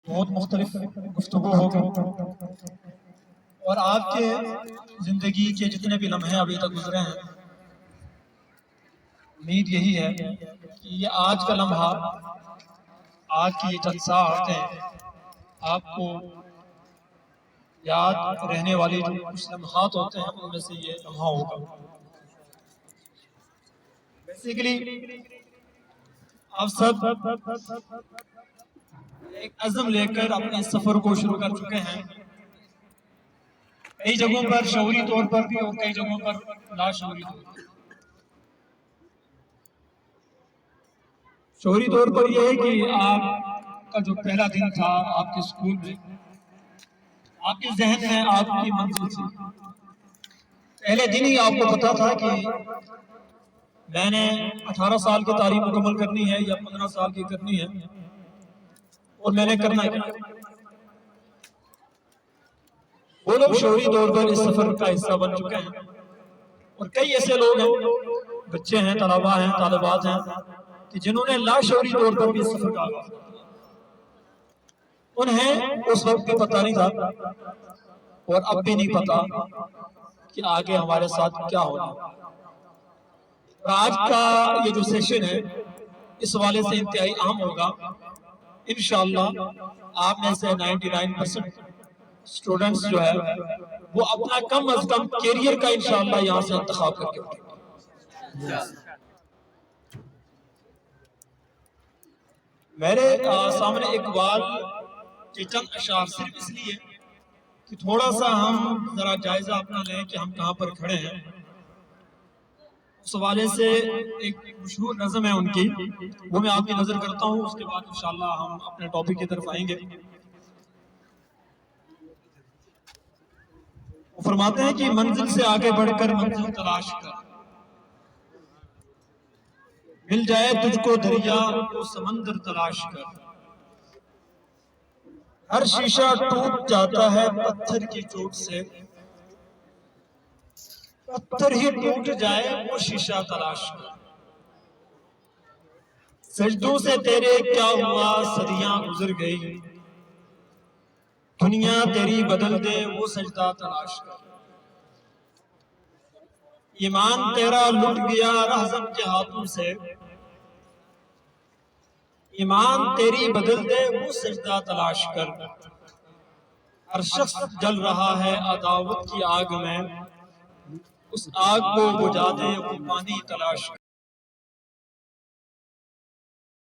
بہت مختلف گفتگو ہوگی اور آپ کے زندگی کے جتنے بھی لمحے ابھی تک گزرے ہیں، امید یہی ہے کہ یہ آج کا لمحہ، آج کی یہ چند ساعتیں آپ کو یاد رہنے والی جو کچھ لمحات ہوتے ہیں ان میں سے یہ لمحہ ہوگا۔ بیسیکلی آپ سب ایک عزم لے کر اپنے سفر کو شروع کر چکے ہیں، کئی جگہوں پر شعوری طور پر بھی اور کئی جگہوں پر لاشعوری طور پر۔ شعوری طور پر یہ ہے کہ آپ کا جو پہلا دن تھا آپ کے اسکول میں، آپ کے ذہن میں آپ کی منزل تھی۔ پہلے دن ہی آپ کو پتا تھا کہ میں نے 18 سال کی تعلیم مکمل کرنی ہے یا 15 سال کی کرنی ہے، اور میں نے کرنا ہے۔ وہ لوگ شعوری طور پر اس سفر کا حصہ بن چکے ہیں، اور کئی ایسے لوگ ہیں، بچے ہیں، طلباء ہیں، طالبات ہیں کہ جنہوں نے لاشعوری طور پر بھی اس سفر کا آغاز کیا۔ انہیں اس وقت بھی پتہ نہیں تھا اور اب بھی نہیں پتا کہ آگے ہمارے ساتھ کیا ہونا ہے۔ آج کا یہ جو سیشن ہے اس حوالے سے انتہائی اہم ہوگا۔ انشاءاللہ آپ میں سے 99% اسٹوڈنٹس جو ہے وہ اپنا کم از کم کیریئر کا انشاءاللہ یہاں سے انتخاب کر کے اٹھیں گے۔ میرے سامنے اقبال کے چند اشعار صرف اس لیے کہ تھوڑا سا ہم ذرا جائزہ اپنا لیں کہ ہم کہاں پر کھڑے ہیں۔ اس حوالے سے ایک مشہور نظم ہے ان کی، وہ میں آپ کی نظر کرتا ہوں، اس کے بعد انشاءاللہ ہم اپنے ٹاپک کی طرف آئیں گے۔ وہ فرماتے ہیں کہ منزل سے آگے بڑھ کر منزل تلاش کر، مل جائے تجھ کو دریا تو سمندر تلاش کر، ہر شیشہ ٹوٹ جاتا ہے پتھر کی چوٹ سے، پتھر ہی ٹوٹ جائے وہ شیشہ تلاش کر، سجدوں سے تیرے کیا ہوا صدیاں گزر گئی، دنیا تیری بدل دے وہ سجدہ تلاش کر، ایمان تیرا لٹ گیا رہزن کے ہاتھوں سے، ایمان تیری بدل دے وہ سجدہ تلاش کر، ہر شخص جل رہا ہے عداوت کی آگ میں، اس آگ کو بجھا دے وہ پانی تلاش کر۔